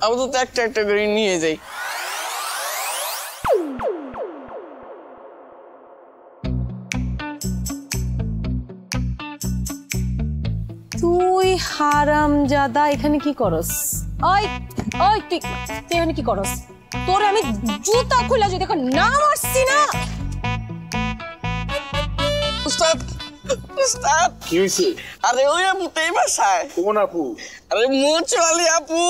আপাতত একটা একটা করে নিয়ে যাই। তুই হারামজাদা এখানে কি করস? ওই ওই তুই এখানে কি করস? তোরে আমি জুতা খুলে যদি এখন না মারছি না। উস্তাদ উস্তাদ কি হইছে? আরে ওই আপু তেই বাসায়। কোন আপু? আরে মোচওয়ালি আপু।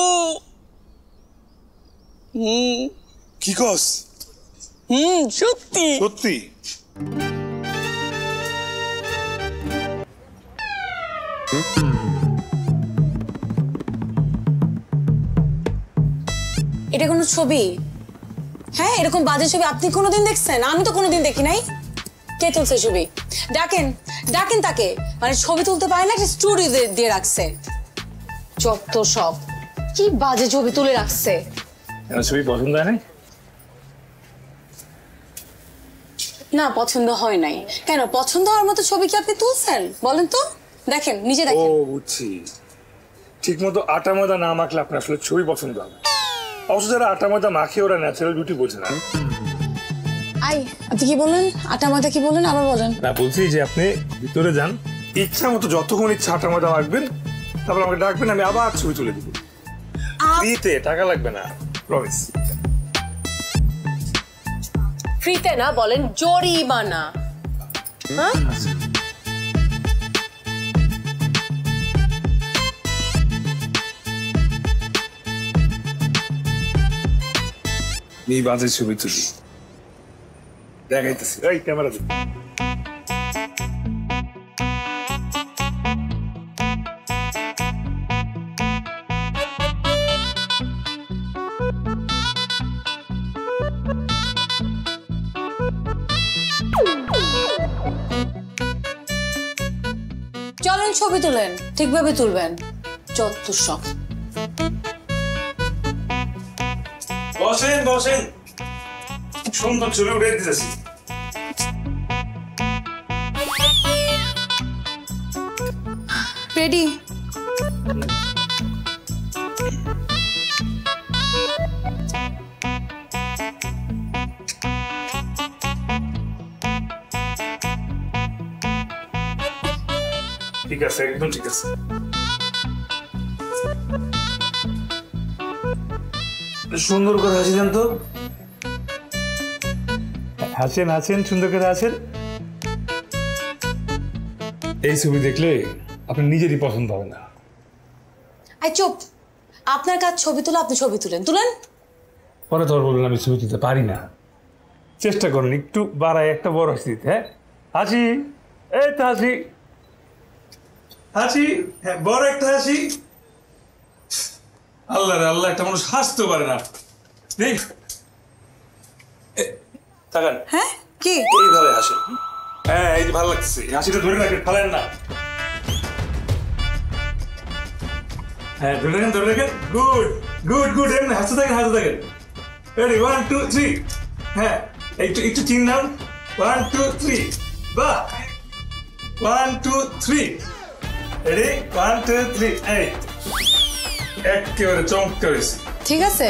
কি কস? সত্যি সত্যি? এটা কোনো ছবি? হ্যাঁ, এরকম বাজে ছবি আপনি কোনোদিন দেখছেন? আমি তো কোনোদিন দেখি নাই। কে তুলছে ছবি? ডাকেন ডাকেন তাকে। মানে ছবি তুলতে পারে না, একটা স্টুডিও দিয়ে রাখছে। যত সব কি বাজে ছবি তুলে রাখছে। ছবি পছন্দ হয় নাই? না, পছন্দ হয় নাই। কেন, পছন্দ হওয়ার মতো ছবি কি আপনি তুলছেন বলেন তো? দেখেন, নিজে ও দেখেন। বুঝছি, ঠিক মতো আটা ময়দা না মাখলে আপনার আসলে ছবি পছন্দ হবে। অবশ্য যারা আটা ময়দা মাখে ওরা ন্যাচারাল বিউটি বোঝে না। আই, আপনি কি বলেন? আটা ময়দা কি বলেন? আবার বলেন। না, বলছি যে আপনি ভিতরে যান, ইচ্ছা মতো যতক্ষণ ইচ্ছা আটা ময়দা মাখবেন, তারপর আমাকে ডাকবেন, আমি আবার ছবি তুলে দিব। ফ্রিতে, টাকা লাগবে না, প্রমিস। ফ্রিতে না, বলেন জরিমানা। হ্যাঁ, এই বাজে ছবি তুলি দেখাইতেছি। এই ক্যামেরা দিন। চলেন ছবি তুলেন, ঠিকভাবে তুলবেন। যত সব। বসেন বসেন, সুন্দর ছবি উঠে দিতেছি। রেডি? ঠিক আছে, একদম ঠিক আছে। সুন্দর করে হাসি দেন তো। হাসেন হাসেন, সুন্দর করে হাসেন। এই ছবি দেখলে আপনার নিজেরই পছন্দ হবে না। আই চুপ, আপনার কাজ ছবি তোলা, আপনি ছবি তুলেন। তুলেন। পরে তোর বললেন আমি ছবি তুলতে পারি না। চেষ্টা করেন একটু বাড়ায় একটা বড় হাসি দিতে। হ্যাঁ, হাসি, এই তো হাসি, হাসি, হ্যাঁ বড় একটা হাসি। আল্লাহ রে আল্লাহ, একটা মানুষ হাসতে পারে না। দেখ, তাকান। হ্যাঁ, কি এইভাবে হাসেন। হ্যাঁ, এই যে ভালো লাগছে, হাসিটা ধরে রাখেন, ফালেন না। হ্যাঁ, ধরে রাখেন, ধরে রাখেন। গুড গুড গুড, এমনি হাসতে থাকেন, হাসতে থাকেন। রেডি, 1 2 3। হ্যাঁ, একটু একটু চিন নাম। 1 2 3। বাহ, 1 2 3। রেডি, 1 2 3। এই একেবারে চমৎকার হয়েছে। ঠিক আছে?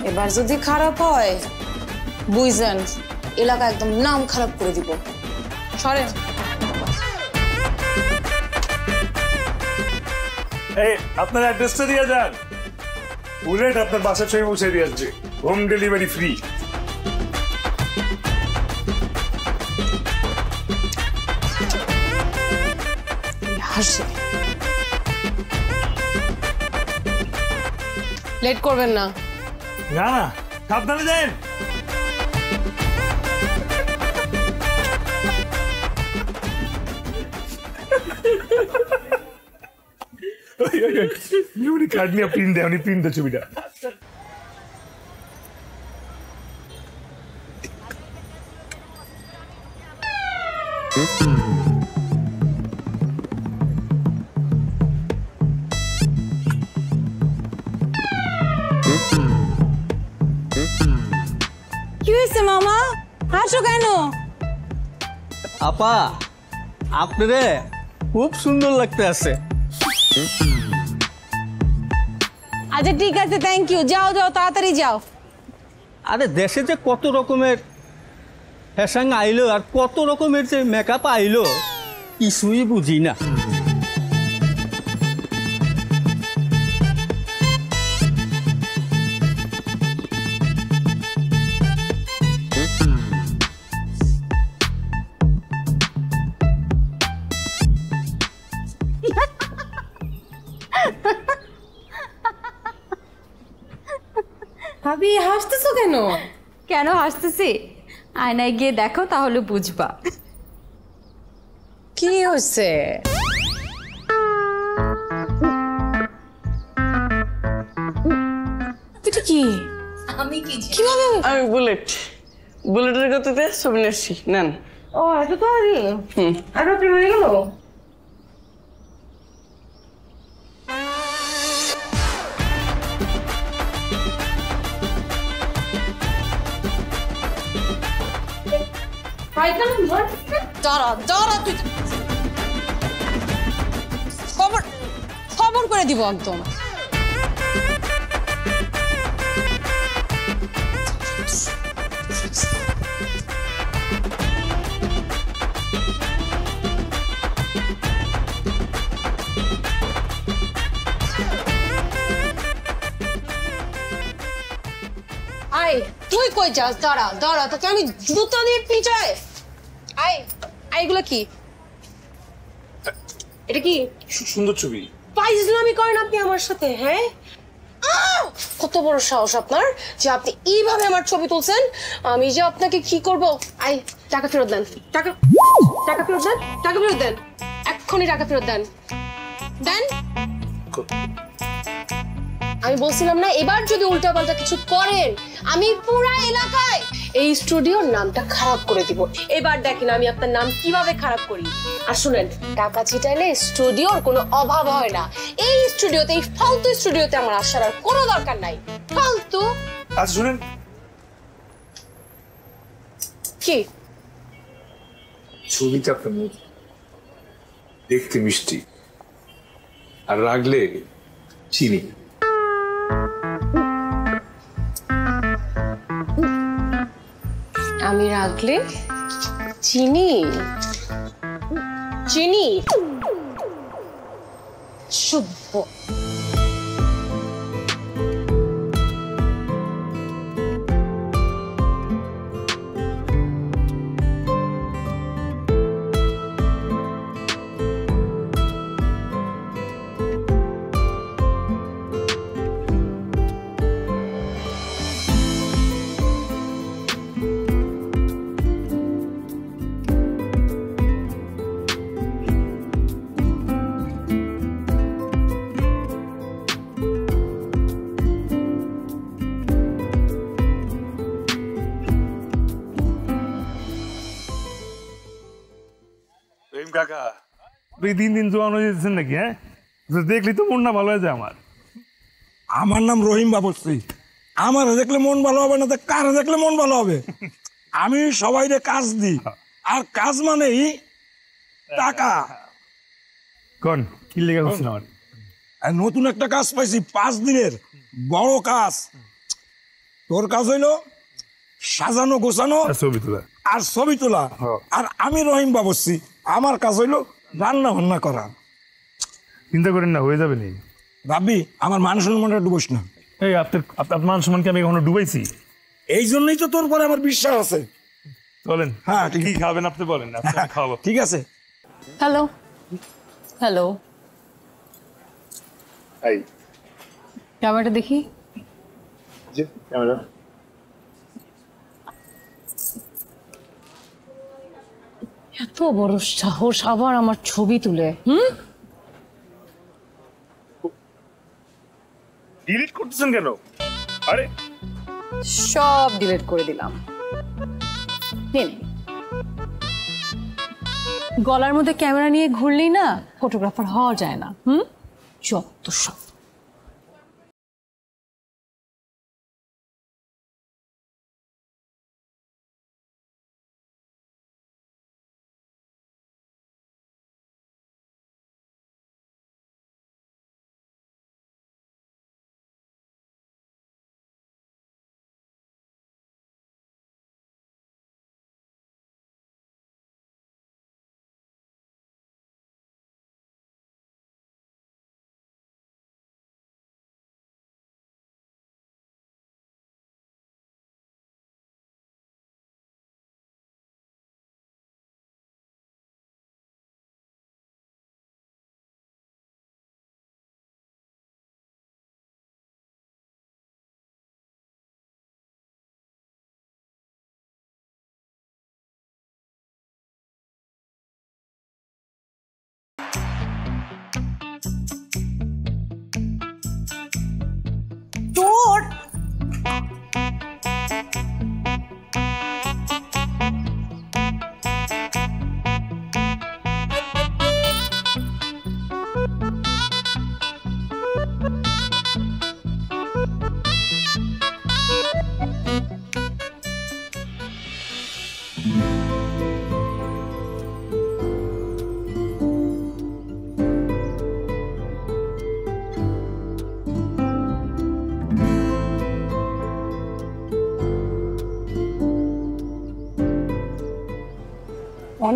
এবার যদি খারাপ হয় বুঝছেন, এলাকা একদম নাম খারাপ করে দিব। সরেন। এই আপনার অ্যাড্রেসটা দিয়ে যান, বুলেট আপনার বাসার ছবি পৌঁছে দিয়ে আসছে। Home delivery free. হাসি। লেট করবেন না। না না, সাবধানে যান। উনি কার্ড নিয়ে প্রিন্ট দেয়, উনি প্রিন্ট দেয় ছবিটা। কি হয়েছে মামা, হাসো কেন? আপা, আপনারে খুব সুন্দর লাগতে আছে। আচ্ছা ঠিক আছে, থ্যাংক ইউ। যাও যাও, তাড়াতাড়ি যাও। আরে দেশে যে কত রকমের ফ্যাশন আইলো আর কত রকমের যে মেকআপ আইলো কিছুই বুঝি না। ভাবি হাসতেছো কেন? কেন হাসতেছি? আয়নায় গিয়ে দেখো, তাহলে বুঝবা। কি হচ্ছে? এটা কি? আমি কি কিভাবে? আমি বুলেটের গতিতে ছবি নিচ্ছি, নেন। ও এত তাড়াতাড়ি? আর কি হয়ে গেল? দাঁড়া দাঁড়া, তুই খবর খবর করে দিব একদম। আয়, তুই কই যাস? দাঁড়া দাঁড়া, তোকে আমি জুতো দিয়ে পিটাই। আয়, এগুলো কি? এটা কি? সুন্দর ছবি। ফাইজলামি করেন আপনি আমার সাথে? হ্যাঁ, কত বড় সাহস আপনার যে আপনি এইভাবে আমার ছবি তুলছেন। আমি যে আপনাকে কি করব? আয়, টাকা ফেরত দেন। টাকা টাকা ফেরত দেন, টাকা ফেরত দেন, এক্ষুনি টাকা ফেরত দেন। দেন। আমি বলছিলাম না, এবার যদি উল্টাপাল্টা কিছু করেন আমি পুরো এলাকায় এই স্টুডিওর নামটা খারাপ করে দিব। এবার দেখেন আমি আপনার নাম কিভাবে খারাপ করি। আর শুনেন, টাকা ছিটাইলে স্টুডিওর কোনো অভাব হয় না। এই স্টুডিওতে, এই ফালতু স্টুডিওতে আমার আসার আর কোনো দরকার নাই। ফালতু। আচ্ছা শুনেন, কি ছবিটা কেমন দেখতে মিষ্টি, আর রাগলে চিনি। আমি রাখলে চিনি? চিনি শুভ। কাকা, তুই দিন দিন জোয়ান হয়ে যাচ্ছেন নাকি? হ্যাঁ, দেখলি তো মনটা ভালো হয়ে যায় আমার। আমার নাম রহিম বাবুর্চি। আমার দেখলে মন ভালো হবে না তো কার দেখলে মন ভালো হবে? আমি সবাইরে কাজ দিই, আর কাজ মানেই টাকা। কোন কি লেগে হচ্ছিল আমার? আর নতুন একটা কাজ পাইছি, 5 দিনের বড় কাজ। তোর কাজ হইলো সাজানো গোছানো ছবি তোলা আর ছবি তোলা। আর আমি রহিম বাবুর্চি, আমার কাজ হইলো রান্না বান্না করা। চিন্তা করেন না, হয়ে যাবে নি। ভাবি, আমার মান সম্মানটা ডুবোস না। এই আপনার মান সম্মানকে আমি কখনো ডুবাইছি? এই জন্যই তো তোর পরে আমার বিশ্বাস আছে। বলেন। হ্যাঁ, কি খাবেন আপনি বলেন, খাওয়াবো। ঠিক আছে। হ্যালো হ্যালো, এই ক্যামেরাটা দেখি। যে ক্যামেরা এত বড় সাহস আবার আমার ছবি তুলে। ডিলিট করতেছেন কেন? আরে সব ডিলিট করে দিলাম। নিন, গলার মধ্যে ক্যামেরা নিয়ে ঘুরলেই না ফটোগ্রাফার হওয়া যায় না। যত সব।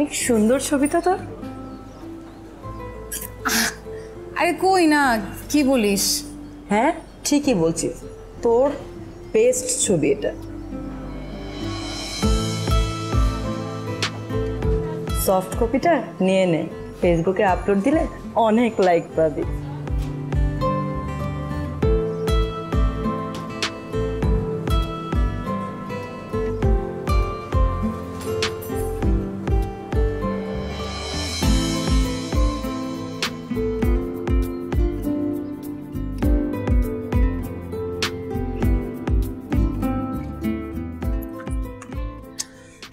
অনেক সুন্দর ছবিটা তোর। আরে কই না, কি বলিস? হ্যাঁ ঠিকই বলছিস, তোর বেস্ট ছবি এটা। সফট কপিটা নিয়ে নে, ফেসবুকে আপলোড দিলে অনেক লাইক পাবি।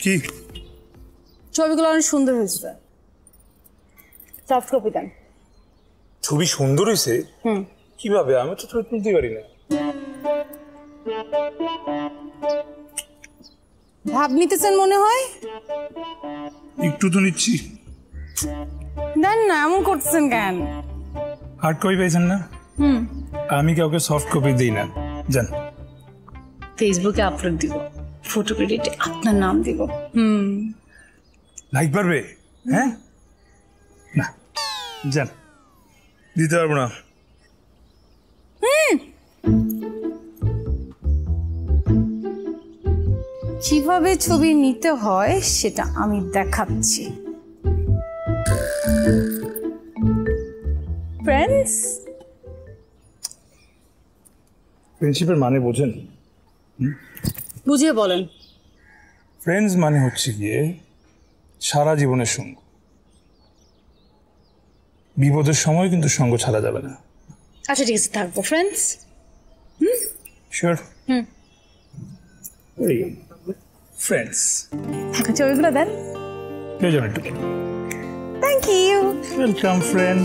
কি ছবিগুলো অনেক সুন্দর হয়েছে। সফট কপি দেন। ছবি সুন্দর হয়েছে? কিভাবে? আমি তো ছবি তুলতে পারি না। ভাব নিতেছেন মনে হয়। একটু তো নিচ্ছি। দেন না, এমন করতেছেন কেন? হার্ড কপি পাইছেন না? আমি কাউকে সফট কপি দিই না, জান। ফেসবুকে আপলোড দিব, ফটো ক্রেডিটে আপনার নাম দিব। লাইক পারবে? হ্যাঁ না, জান, দিতে পারবো না। কিভাবে ছবি নিতে হয় সেটা আমি দেখাচ্ছি। ফ্রেন্ডস, ফ্রেন্ডশিপের মানে বোঝেন? বুঝিয়ে বলেন। ফ্রেন্ডস মানে হচ্ছে গিয়ে সারা জীবনের সঙ্গ। বিপদের সময় কিন্তু সঙ্গ ছাড়া যাবে না। আচ্ছা ঠিক আছে, থাকবো ফ্রেন্ডস। শিওর? ফ্রেন্ডস। ছবিগুলো দেন। প্রয়োজন একটু। Thank you. Welcome friend.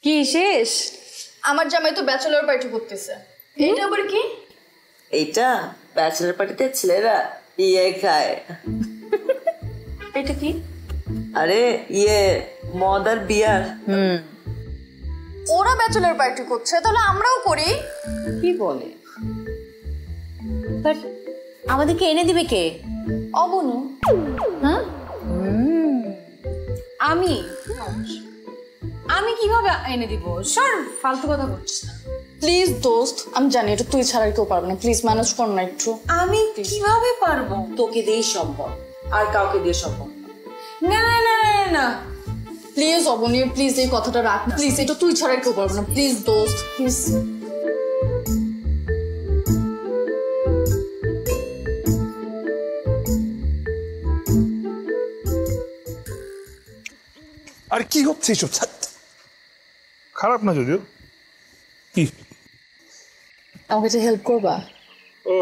কি শেষ? আমার জামাই তো ব্যাচেলর পার্টি করতেছে। এটা আবার কি? এইটা ব্যাচেলর পার্টিতে ছেলেরা ইয়ে খায়। এটা কি? আরে ইয়ে মদ আর বিয়ার। ওরা ব্যাচেলর পার্টি করছে, তাহলে আমরাও করি। কি বলে? বাট আমাদেরকে এনে দিবে কে? অবনু। হ্যাঁ, আমি কিভাবে এনে দিব? সর, ফালতু কথা বলছিস না। প্লিজ দোস্ত, আমি জানি এটা তুই ছাড়া কেউ পারবে না, প্লিজ ম্যানেজ কর না একটু। আমি কিভাবে পারবো? তোকে দিয়েই সম্ভব, আর কাউকে দিয়ে সম্ভব না না না না না। প্লিজ অবনী, প্লিজ এই কথাটা রাখ না, প্লিজ, এটা তুই ছাড়া কেউ পারবে না, প্লিজ দোস্ত, প্লিজ। আর কি হচ্ছে এইসব? খারাপ না যদিও। কি? আমাকে একটা হেল্প করবা? ও,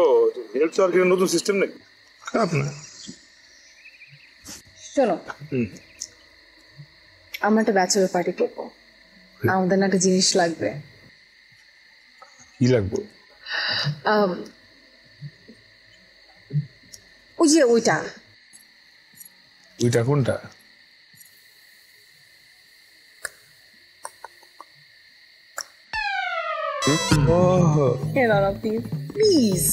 হেল্প তো আর কি নতুন সিস্টেম নাকি? খারাপ না। শোনো, আমরা একটা ব্যাচেলর পার্টি করবো, আমাদের না একটা জিনিস লাগবে। কি লাগবে? ওই যে ওইটা। ওইটা কোনটা? প্লিজ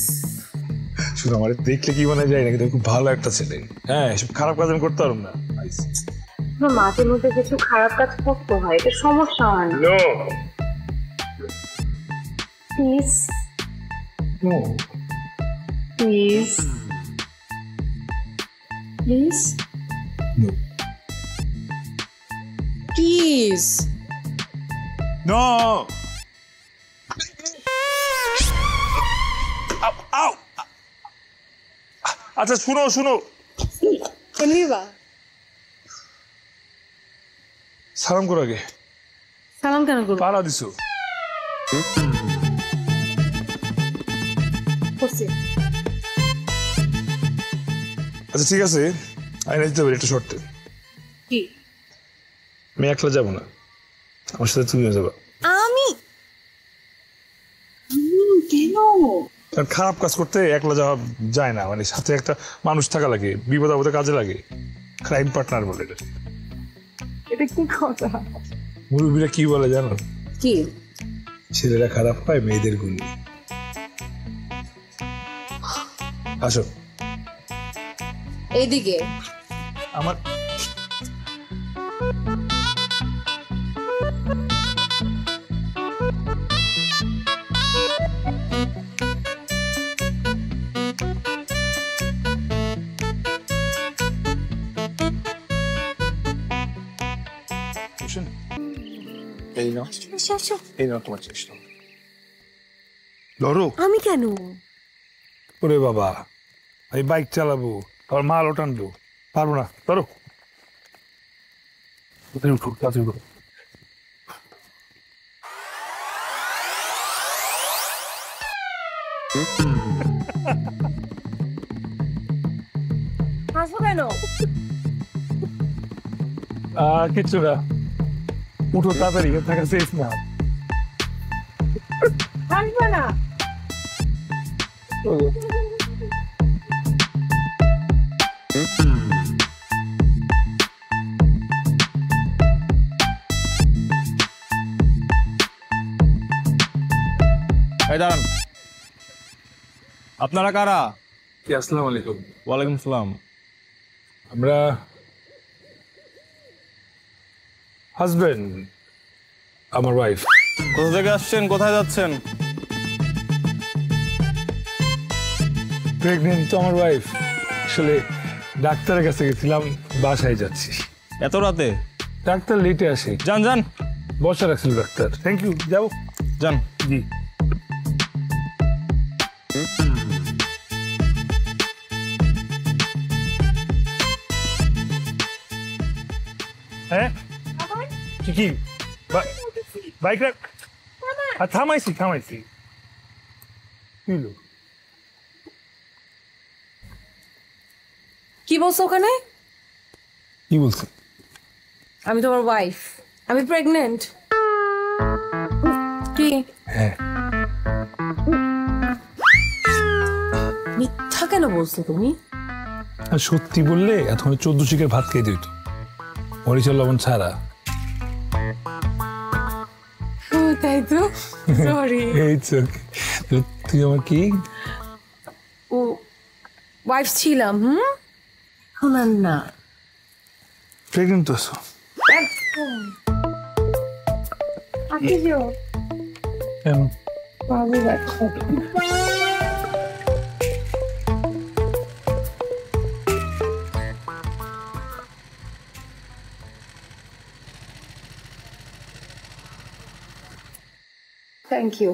শুধু আমার দেখলে কি মনে যায় নাকি তুমি খুব ভালো একটা ছেলে? হ্যাঁ, এসব খারাপ কাজ আমি করতে পারবো না। মাঝে মধ্যে কিছু খারাপ কাজ করতে হয়, এটা সমস্যা হয় না। No please no please please no please. No. আচ্ছা শুনো শুনো, সালাম করো আগে। সালাম কেন করবো? পাড়া দিছো। আচ্ছা ঠিক আছে, আইনা দিতে পারি একটা শর্তে। কি? আমি একলা যাবো না, আমার সাথে তুমিও যাবা। আমি কেন? কারণ খারাপ কাজ করতে একলা যাওয়া যায় না, মানে সাথে একটা মানুষ থাকা লাগে, বিপদ আপদে কাজে লাগে। ক্রাইম পার্টনার বলে এটা। এটা কি কথা? মুরব্বীরা কি বলে জানো? কি? ছেলেরা খারাপ পায় মেয়েদের গুণ। আসো। এইদিকে আমার এই নাও, এই নাও তোমার চেষ্টা। ধরো। আমি কেন? ওরে বাবা, আমি বাইক চালাবো, আবার মাল টানবো, পারবো না। ধরো। তাড়াতাড়ি উঠো, তাড়াতাড়ি উঠো। হাসবো কেন? কিচ্ছু না, উঠো তাড়াতাড়ি, থাকা সেফ না। হাসবে না। এই দাঁড়ান, আপনারা কারা? আসসালামু আলাইকুম। ওয়ালাইকুম সালাম। আমরা হাজবেন্ড, আমার ওয়াইফ। কোথা থেকে আসছেন, কোথায় যাচ্ছেন? প্রেগনেন্ট তো আমার ওয়াইফ। আসলে ডাক্তারের কাছে গেছিলাম, বাসায় যাচ্ছি। এত রাতে? ডাক্তার লেটে আসে। যান যান, বসা রাখছিল ডাক্তার। থ্যাংক ইউ, যাও। যান। জি। হ্যাঁ কি বাইক রাখ। থামাইছি থামাইছি। কি বলছো ওখানে? কি বলছো? আমি তোমার ওয়াইফ, আমি প্রেগনেন্ট। কি? হ্যাঁ। মিথ্যা কেন বলছো তুমি? আর সত্যি বললে এতক্ষণ 14 শিকের ভাত খেয়ে দিত, মরিচের লবণ ছাড়া। তাই তো, সরি। এই চোখ, তুই আমার কি ও ওয়াইফ ছিলাম। এখন আর না। প্রেগনেন্ট তো আছো? কেন? Thank you.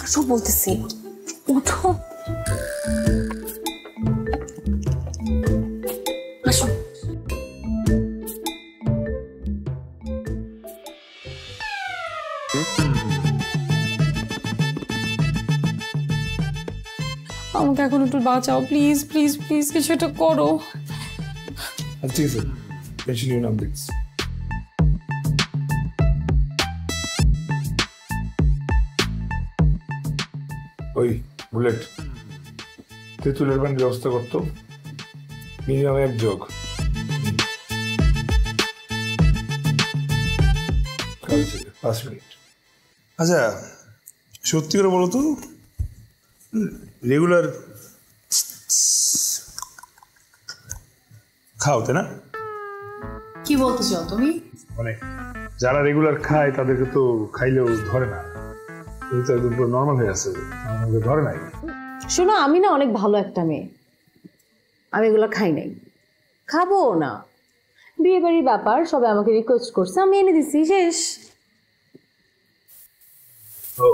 আসো বলতেছি, উঠো। আসো। আমাকে এখন একটু বাঁচাও, প্লিজ প্লিজ প্লিজ, কিছু একটা করো। ঠিক আছে, টেনশন নিও না, দেখছি। ওই বুলেট, তেঁতুলের পানির ব্যবস্থা করতো, মিনিমাম 1 জগ। কাজ 5 মিনিট। আচ্ছা, সত্যি করে বলো তো, রেগুলার খাও তাই না? কি বলতে চাও তুমি? মানে যারা রেগুলার খায় তাদেরকে তো খাইলেও ধরে না, এই তো একদম পুরো নর্মাল হয়ে আছে, আমাকে ধরে নাই। শোনো, আমি না অনেক ভালো একটা মেয়ে, আমি এগুলো খাই নাই, খাবো না। বিয়ে বাড়ির ব্যাপার, সবাই আমাকে রিকোয়েস্ট করছে, আমি এনে দিছি, শেষ। ও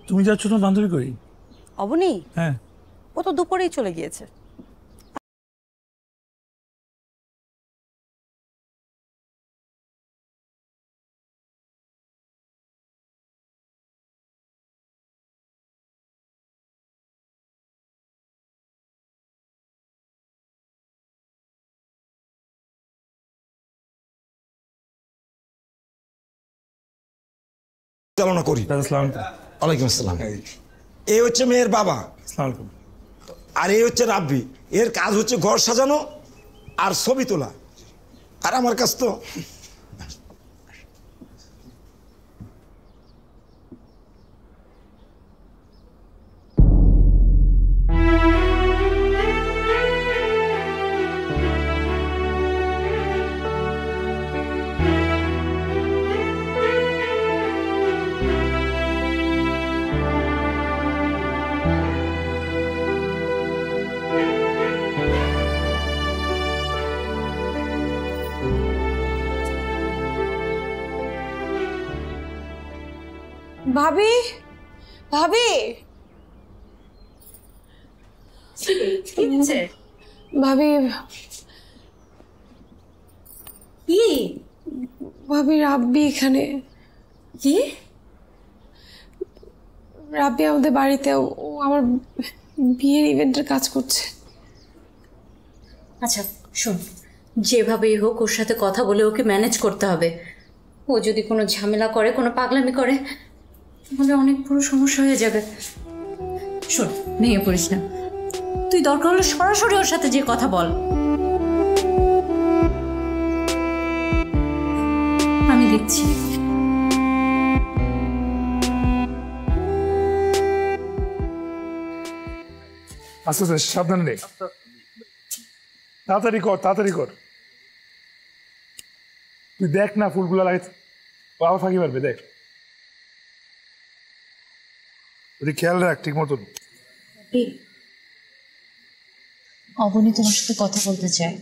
তুমি যাচ্ছ তো বান্ধবী করি? অবনি হ্যাঁ, ও তো দুপুরেই চলে গিয়েছে। চালনা করি। ওয়ালাইকুম আসসালাম। এই হচ্ছে মেয়ের বাবা, আর এই হচ্ছে রাব্বি। এর কাজ হচ্ছে ঘর সাজানো আর ছবি তোলা, আর আমার কাজ তো ভাবি ভাবি ভাবি কি ভাবি রাব্বি এখানে। কি? রাব্বি আমাদের বাড়িতে, ও আমার বিয়ের ইভেন্টের কাজ করছে। আচ্ছা শোন, যেভাবেই হোক ওর সাথে কথা বলে ওকে ম্যানেজ করতে হবে। ও যদি কোনো ঝামেলা করে, কোনো পাগলামি করে, তাহলে অনেক বড় সমস্যা হয়ে যাবে। শোন, ভেঙে পড়িস না, তুই দরকার হলে সরাসরি ওর সাথে যে কথা বল। আমি দেখছি। আস্তে আস্তে, সাবধানে নে। তাড়াতাড়ি কর, তাড়াতাড়ি কর। তুই দেখ না ফুলগুলো লাগে, বাবা ফাঁকি মারবে, দেখ। খেয়াল রাখ ঠিক মতন। অবনী তোমার সাথে কথা বলতে চায়।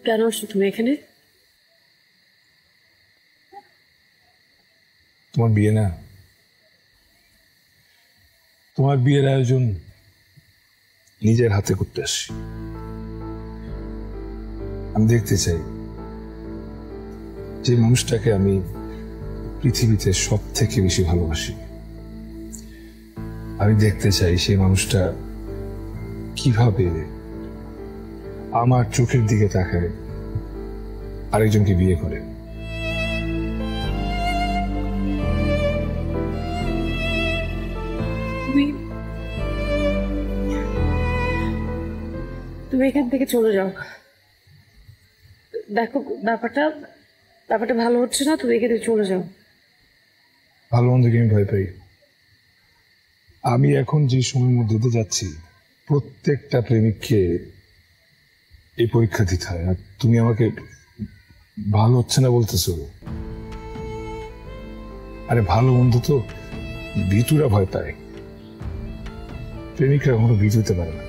কেন আসছো তুমি এখানে? তোমার বিয়ে না, তোমার বিয়ের আয়োজন নিজের হাতে করতে আসছি। আমি দেখতে চাই যে মানুষটাকে আমি পৃথিবীতে সব থেকে বেশি ভালোবাসি, আমি দেখতে চাই সেই মানুষটা কিভাবে আমার চোখের দিকে তাকায় আরেকজনকে বিয়ে করে। তুমি এখান থেকে চলে যাও। দেখো ব্যাপারটা ভালো হচ্ছে না, তুমি এখান থেকে চলে যাও। ভালো মন্দকে আমি ভয় পাই। আমি এখন যে সময়ের মধ্যে দিয়ে যাচ্ছি, প্রত্যেকটা প্রেমিককে এই পরীক্ষা দিতে হয়, আর তুমি আমাকে ভালো হচ্ছে না বলতেছো। আরে ভালো মন্দ তো ভীতুরা ভয় পায়, প্রেমিকরা কখনো ভীতু হতে পারে না।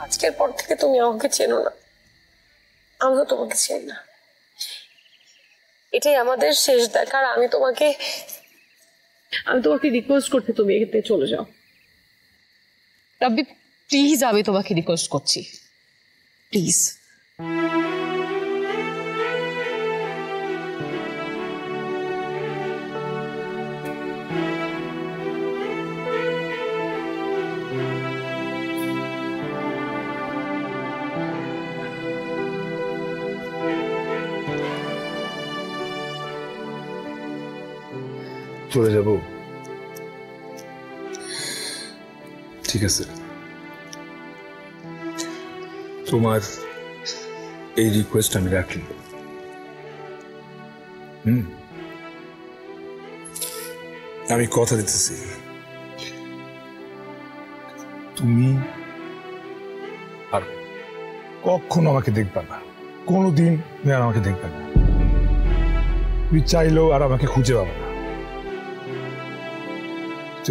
আজকের পর থেকে তুমি আমাকে চেনো না, আমিও তোমাকে চিনি না। এটাই আমাদের শেষ দেখা। আর আমি তোমাকে রিকোয়েস্ট করতে, তুমি এখান থেকে চলে যাও। রাব্বি প্লিজ, আমি তোমাকে রিকোয়েস্ট করছি, প্লিজ। চলে যাব, ঠিক আছে। তোমার এই রিকোয়েস্ট আমি রাখি। আমি কথা দিতেছি, তুমি আর কখনো আমাকে দেখবা না, কোনোদিন তুমি আর আমাকে দেখবে না, তুমি চাইলেও আর আমাকে খুঁজে পাবে না।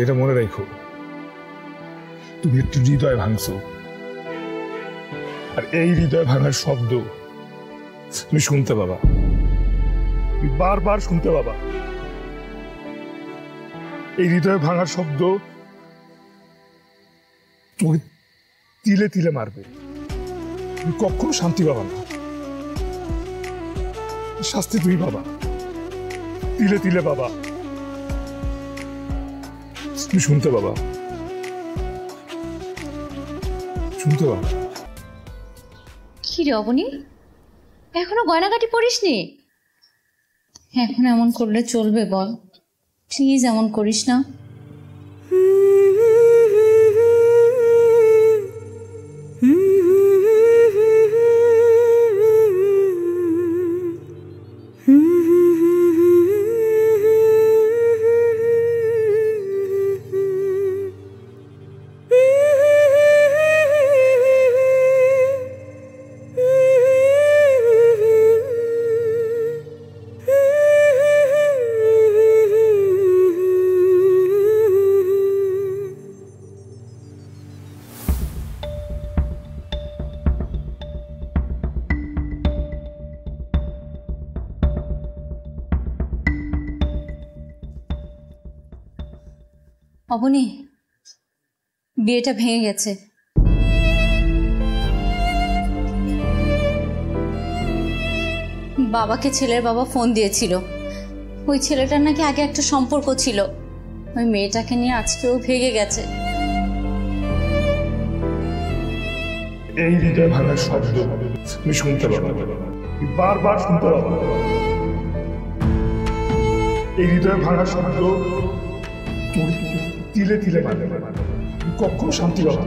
এটা মনে রাখো, তুমি একটু হৃদয় ভাঙছো, আর এই হৃদয় ভাঙার শব্দ তুমি শুনতে পাবা, তুমি বারবার শুনতে পাবা। এই হৃদয় ভাঙার শব্দ তোমাকে তিলে তিলে মারবে, তুমি কখনো শান্তি পাবা না, শাস্তি তুমি পাবা, তিলে তিলে পাবা, তুমি শুনতে পাবা, শুনতে পাবা। কি রে অবনী, এখনো গয়নাগাটি পরিসনি? এখন এমন করলে চলবে বল? প্লিজ এমন করিস না। অবনী, বিয়েটা ভেঙে গেছে। বাবাকে ছেলের বাবা ফোন দিয়েছিল, ওই ছেলেটার নাকি আগে একটা সম্পর্ক ছিল, ওই মেয়েটাকে নিয়ে আজকেও ভেঙে গেছে। এই হৃদয় ভাঙার শব্দ তুমি শুনতে পাবা, বারবার শুনতে পাবা। এই হৃদয় ভাঙার শব্দ তুমি তিলে তিলে মারবে, তুমি কখনো শান্তি পাবা,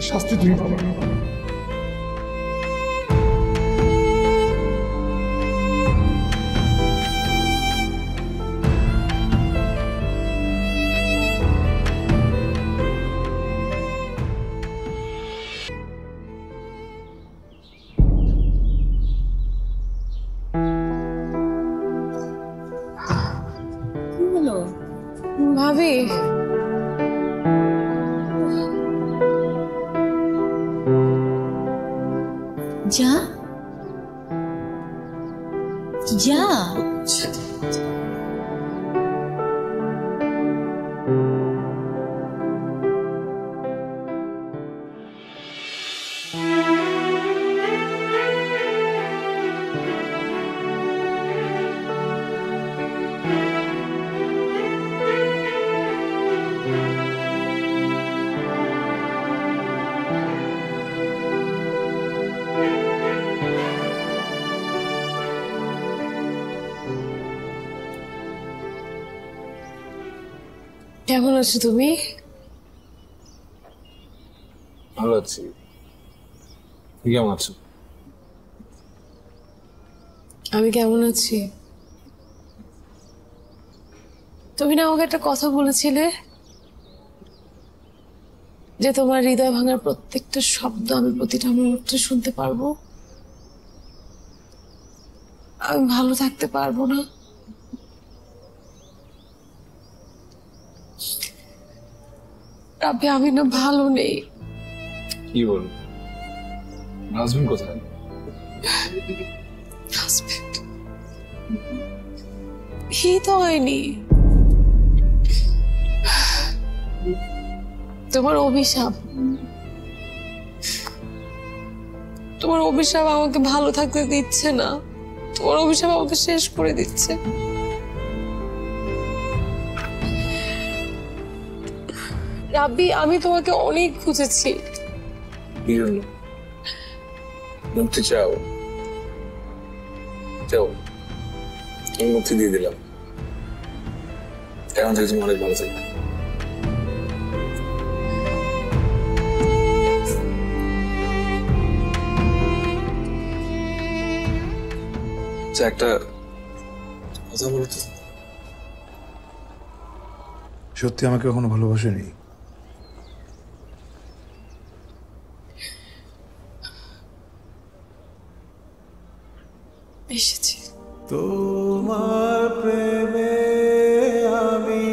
শাস্তি তুমি পাবা। ভাবি, যা যা, কেমন আছো তুমি? ভালো আছি, কেমন আছো? আমি কেমন আছি? তুমি না আমাকে একটা কথা বলেছিলে যে তোমার হৃদয় ভাঙার প্রত্যেকটা শব্দ আমি প্রতিটা মুহূর্তে শুনতে পারবো, আমি ভালো থাকতে পারবো না। রাব্বি, আমি না ভালো নেই। কি বল, হাজবেন্ড কোথায়? হাজবেন্ড বিয়ে তো হয়নি। তোমার অভিশাপ, তোমার অভিশাপ আমাকে ভালো থাকতে দিচ্ছে না, তোমার অভিশাপ আমাকে শেষ করে দিচ্ছে। রাব্বি, আমি তোমাকে অনেক খুঁজেছি। কি জন্য? মুক্তি চাও? চাও, আমি মুক্তি দিয়ে দিলাম, এখন থেকে তুমি অনেক ভালো থাকবে। একটা কথা বলতো, সত্যি আমাকে কখনো ভালোবাসেনি? এসেছি। তোমার প্রেমে আমি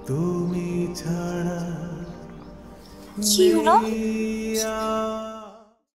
তুমি ছাড়া কি হলো?